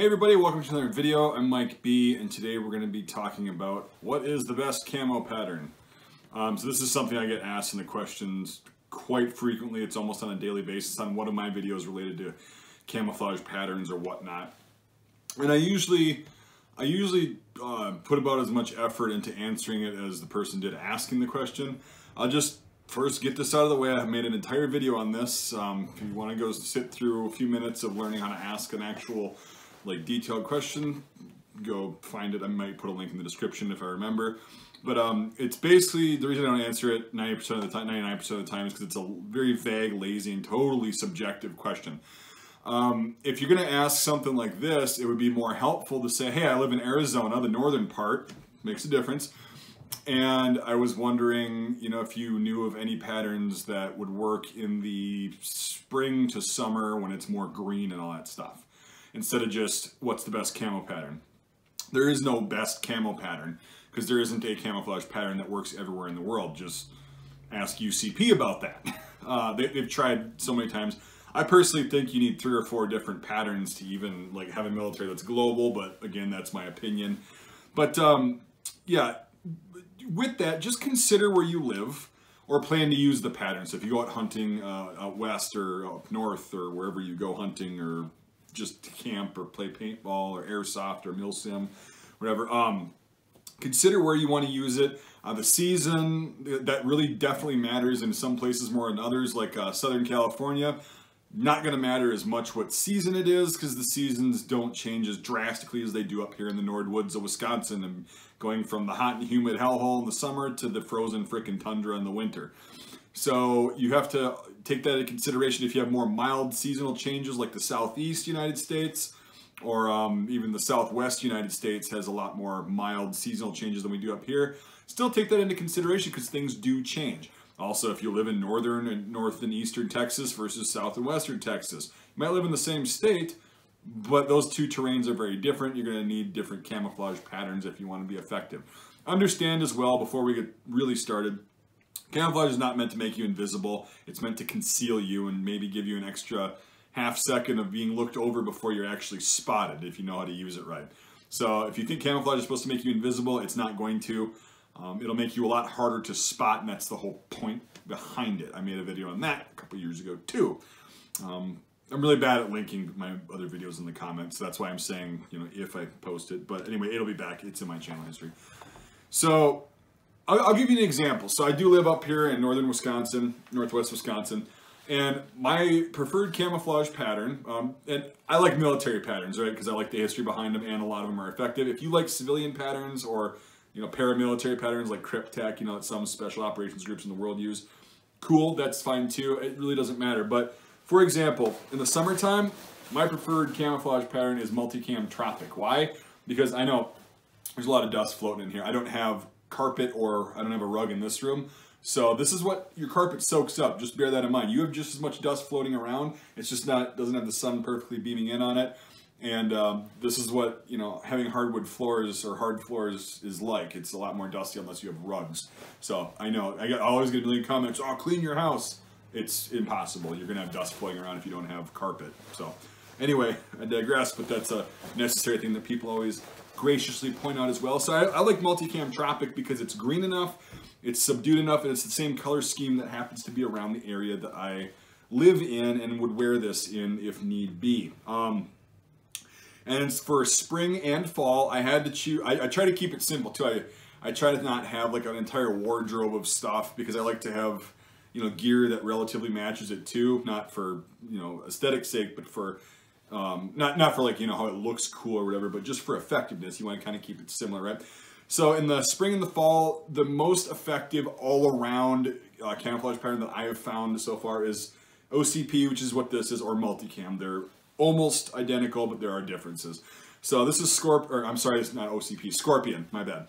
Hey everybody, welcome to another video. I'm Mike B, and today we're going to be talking about what is the best camo pattern. So this is something I get asked in the questions quite frequently. It's almost on a daily basis on one of my videos related to camouflage patterns or whatnot. And I usually put about as much effort into answering it as the person did asking the question. I'll just first get this out of the way. I've made an entire video on this. If you want to go sit through a few minutes of learning how to ask an actual detailed question, go find it. I might put a link in the description if I remember. But it's basically, the reason I don't answer it 90% of the time, 99% of the time is because it's a very vague, lazy, and totally subjective question. If you're going to ask something like this, it would be more helpful to say, hey, I live in Arizona, the northern part, makes a difference. And I was wondering, if you knew of any patterns that would work in the spring to summer when it's more green and all that stuff. Instead of just, what's the best camo pattern? There is no best camo pattern, because there isn't a camouflage pattern that works everywhere in the world. Just ask UCP about that. They've tried so many times. I personally think you need 3 or 4 different patterns to even have a military that's global, but again, that's my opinion. But yeah, with that, just consider where you live or plan to use the pattern. So if you go out hunting out west or up north or wherever you go hunting, or just camp or play paintball or airsoft or milsim, whatever, consider where you want to use it. The season, that really definitely matters in some places more than others, like Southern California. Not going to matter as much what season it is, because the seasons don't change as drastically as they do up here in the Nordwoods of Wisconsin, and going from the hot and humid hellhole in the summer to the frozen frickin' tundra in the winter. So you have to take that into consideration. If you have more mild seasonal changes like the southeast United States, or even the southwest United States has a lot more mild seasonal changes than we do up here, still take that into consideration because things do change. Also, if you live in northern and north and eastern Texas versus south and western Texas, you might live in the same state, but those two terrains are very different. You're going to need different camouflage patterns if you want to be effective. Understand as well, before we get really started, camouflage is not meant to make you invisible. It's meant to conceal you and maybe give you an extra half second of being looked over before you're actually spotted, if you know how to use it right. So if you think camouflage is supposed to make you invisible, it's not going to. It'll make you a lot harder to spot, and that's the whole point behind it. I made a video on that a couple years ago too. I'm really bad at linking my other videos in the comments, so that's why I'm saying, if I post it. But anyway, it'll be back. It's in my channel history. So I'll give you an example. So I do live up here in northern Wisconsin, northwest Wisconsin, and my preferred camouflage pattern, and I like military patterns, right? Because I like the history behind them, and a lot of them are effective. If you like civilian patterns or paramilitary patterns like Cryptech, that some special operations groups in the world use, cool, that's fine too. It really doesn't matter. But for example, in the summertime, my preferred camouflage pattern is multicam tropic. Why? Because I know there's a lot of dust floating in here. I don't have carpet, or I don't have a rug in this room. So this is what your carpet soaks up. Just bear that in mind. You have just as much dust floating around. It's just doesn't have the sun perfectly beaming in on it. And this is what, having hardwood floors or hard floors is like. It's a lot more dusty unless you have rugs. So I know, I always get a million comments, oh, clean your house. It's impossible. You're going to have dust floating around if you don't have carpet. So anyway, I digress, but that's a necessary thing that people always graciously point out as well. So I like multicam tropic because it's green enough, it's subdued enough, and it's the same color scheme that happens to be around the area that I live in and would wear this in if need be. And for spring and fall, I had to choose. I try to keep it simple too. I try to not have an entire wardrobe of stuff, because I like to have gear that relatively matches it too. Not for aesthetic's sake, but for not for how it looks cool or whatever, but just for effectiveness. You want to kind of keep it similar, right? So in the spring and the fall, the most effective all around camouflage pattern that I have found so far is OCP, which is what this is, or multicam. They're almost identical, but there are differences. So this is it's not OCP, Scorpion, my bad.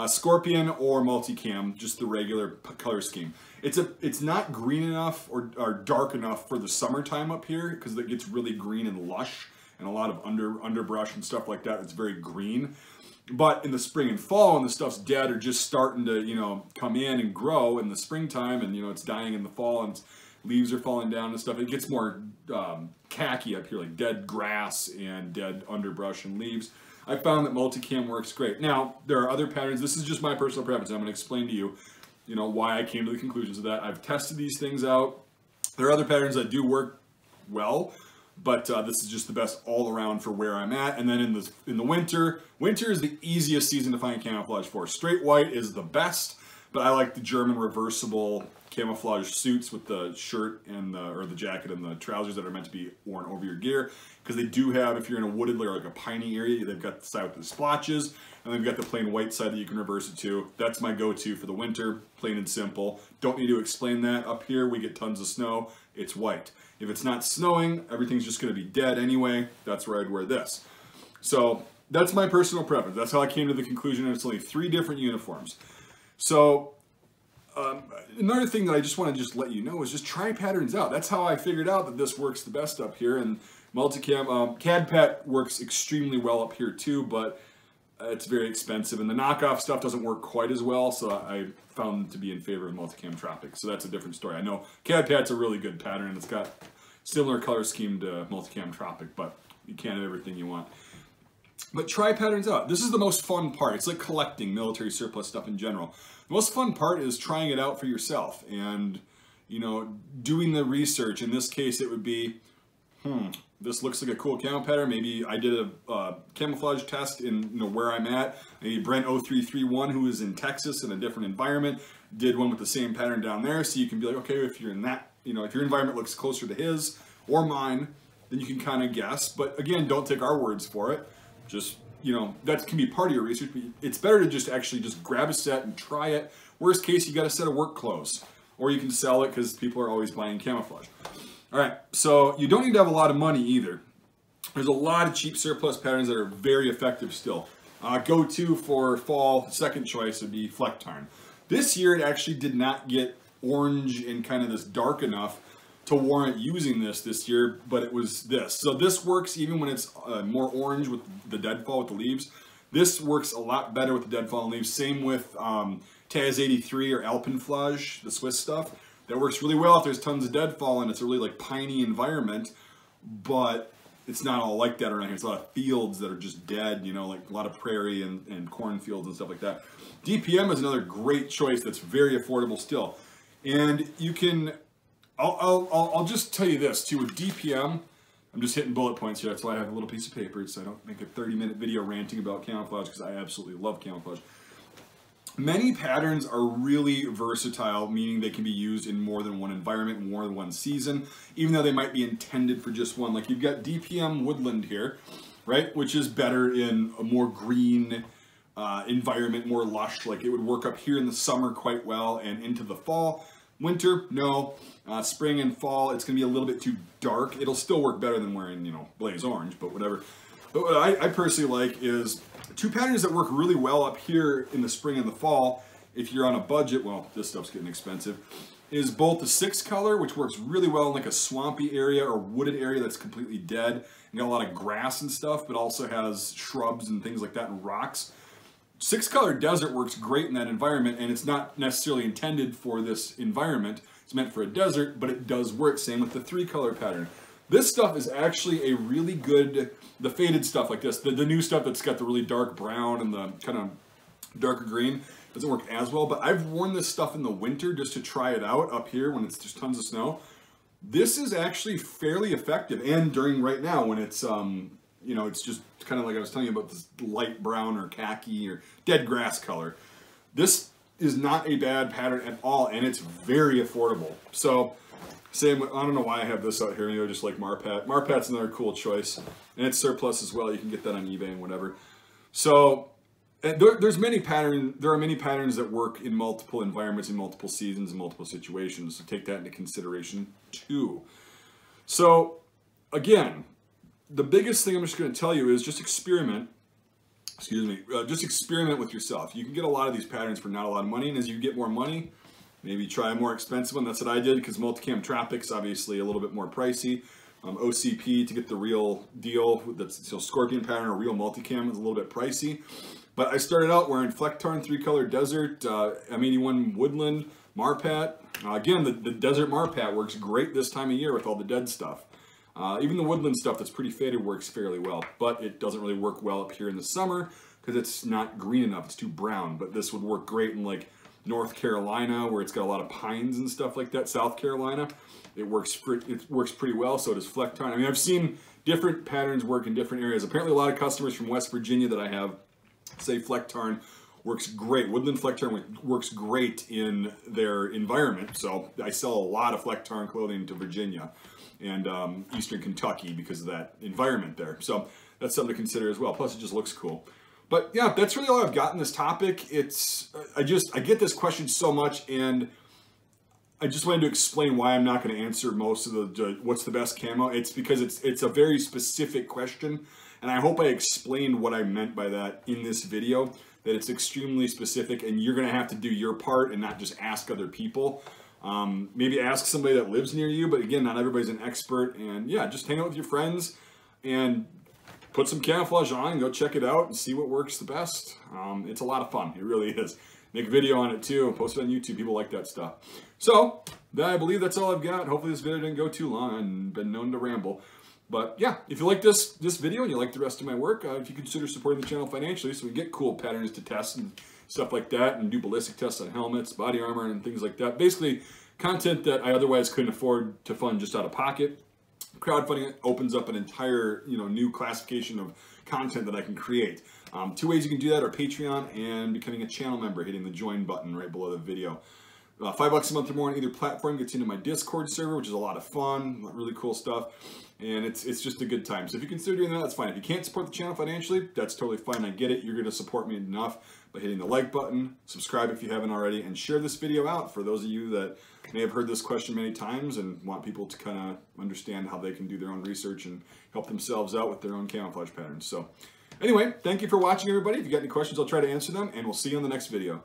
Scorpion or multicam, just the regular color scheme. It's not green enough or dark enough for the summertime up here, because it gets really green and lush, and a lot of underbrush and stuff like that. It's very green. But in the spring and fall, when the stuff's dead or just starting to come in and grow in the springtime, and it's dying in the fall, and it's leaves are falling down and stuff. It gets more khaki up here, like dead grass and dead underbrush and leaves. I found that multicam works great. Now, there are other patterns. This is just my personal preference. I'm going to explain to you, why I came to the conclusions of that. I've tested these things out. There are other patterns that do work well, but this is just the best all around for where I'm at. And then in the winter is the easiest season to find camouflage for. Straight white is the best, but I like the German reversible camouflage suits with the shirt and or the jacket and the trousers that are meant to be worn over your gear, because they do have, if you're in a wooded or like a piney area, they've got the side with the splotches, and they've got the plain white side that you can reverse it to. That's my go-to for the winter, plain and simple. Don't need to explain that. Up here we get tons of snow, it's white. If it's not snowing, everything's just going to be dead anyway. That's where I'd wear this. So that's my personal preference. That's how I came to the conclusion, and it's only 3 different uniforms. So another thing that I just want to let you know is just try patterns out. That's how I figured out that this works the best up here. And multicam, CAD works extremely well up here too, but it's very expensive, and the knockoff stuff doesn't work quite as well, so I found to be in favor of multicam Tropic. So that's a different story. I know CAD's a really good pattern, and it's got similar color scheme to multicam Tropic, but you can't have everything you want. But try patterns out. This is the most fun part. It's like collecting military surplus stuff in general. The most fun part is trying it out for yourself and, doing the research. In this case, it would be, this looks like a cool camo pattern. Maybe I did a camouflage test in where I'm at. Maybe Brent 0331, who is in Texas in a different environment, did one with the same pattern down there. So you can be like, okay, if you're in that, if your environment looks closer to his or mine, then you can kind of guess. But again, don't take our words for it. Just, that can be part of your research, but it's better to just actually just grab a set and try it. Worst case, you got a set of work clothes, or you can sell it because people are always buying camouflage. All right, so you don't need to have a lot of money either. There's a lot of cheap surplus patterns that are very effective still. Go-to for fall, second choice would be Flectarn. This year it actually did not get orange and kind of this dark enough to warrant using this year, but it was this. So this works even when it's more orange with the deadfall with the leaves. This works a lot better with the deadfall and leaves. Same with Taz 83 or Alpenflage, the Swiss stuff. That works really well if there's tons of deadfall and it's a really like piney environment, but it's not all like that around here. It's a lot of fields that are just dead, like a lot of prairie and cornfields and stuff like that. DPM is another great choice that's very affordable still. And you can, I'll just tell you this too, with DPM, I'm just hitting bullet points here. That's why I have a little piece of paper so I don't make a 30-minute video ranting about camouflage, because I absolutely love camouflage. Many patterns are really versatile, meaning they can be used in more than one environment, more than one season, even though they might be intended for just one. Like you've got DPM Woodland here, right, which is better in a more green environment, more lush. Like it would work up here in the summer quite well and into the fall. Winter, no. Spring and fall, it's going to be a little bit too dark. It'll still work better than wearing, blaze orange, but whatever. But what I personally like is 2 patterns that work really well up here in the spring and the fall, if you're on a budget, well, this stuff's getting expensive, is both the 6 color, which works really well in like a swampy area or wooded area that's completely dead, and got a lot of grass and stuff, but also has shrubs and things like that and rocks. 6 color desert works great in that environment, and it's not necessarily intended for this environment. It's meant for a desert, but it does work. Same with the 3 color pattern. This stuff is actually a really good, the faded stuff like this, the new stuff that's got the really dark brown and the kind of darker green, doesn't work as well, but I've worn this stuff in the winter just to try it out up here when it's just tons of snow. This is actually fairly effective, and during right now when it's, it's just kind of like I was telling you about this light brown or khaki or dead grass color. This is not a bad pattern at all, and it's very affordable. So, same, I don't know why I have this out here, just like Marpat. Marpat's another cool choice, and it's surplus as well. You can get that on eBay and whatever. So, there are many patterns that work in multiple environments, in multiple seasons, in multiple situations. So take that into consideration too. So, again, the biggest thing I'm just going to tell you is just experiment. Just experiment with yourself. You can get a lot of these patterns for not a lot of money, and as you get more money, maybe try a more expensive one. That's what I did, because Multicam Tropic's obviously a little bit more pricey. OCP to get the real deal, that's Scorpion pattern or real multicam is a little bit pricey. But I started out wearing Flectarn 3-color desert, M81 woodland, Marpat, again, the desert Marpat works great this time of year with all the dead stuff. Even the woodland stuff that's pretty faded works fairly well, but it doesn't really work well up here in the summer because it's not green enough, it's too brown. But this would work great in like North Carolina, where it's got a lot of pines and stuff like that. South Carolina, it works pretty well. So does Flectarn. I mean, I've seen different patterns work in different areas. Apparently a lot of customers from West Virginia that I have say Flectarn works great. Woodland Flectarn works great in their environment. So I sell a lot of Flectarn clothing to Virginia and Eastern Kentucky because of that environment there. So that's something to consider as well. Plus it just looks cool. But yeah, that's really all I've got in this topic. I get this question so much, and I just wanted to explain why I'm not going to answer most of the what's the best camo. It's because it's a very specific question, and I hope I explained what I meant by that in this video, that it's extremely specific, and you're going to have to do your part and not just ask other people. Maybe ask somebody that lives near you, but again, not everybody's an expert, and yeah, just hang out with your friends and put some camouflage on, go check it out and see what works the best. It's a lot of fun, it really is. Make a video on it too, post it on YouTube, people like that stuff. So, I believe that's all I've got. Hopefully this video didn't go too long, I've been known to ramble. But yeah, if you like this video and you like the rest of my work, if you consider supporting the channel financially so we get cool patterns to test and stuff like that, and do ballistic tests on helmets, body armor, and things like that. Basically, content that I otherwise couldn't afford to fund just out of pocket. Crowdfunding opens up an entire, new classification of content that I can create. Two ways you can do that are Patreon and becoming a channel member, hitting the join button right below the video. $5 a month or more on either platform gets you into my Discord server, which is a lot of fun, really cool stuff, and it's just a good time. So if you consider doing that, that's fine. If you can't support the channel financially, that's totally fine. I get it. You're going to support me enough by hitting the like button, subscribe if you haven't already, and share this video out for those of you that may have heard this question many times and want people to kind of understand how they can do their own research and help themselves out with their own camouflage patterns. So anyway, thank you for watching, everybody. If you got any questions, I'll try to answer them, and we'll see you on the next video.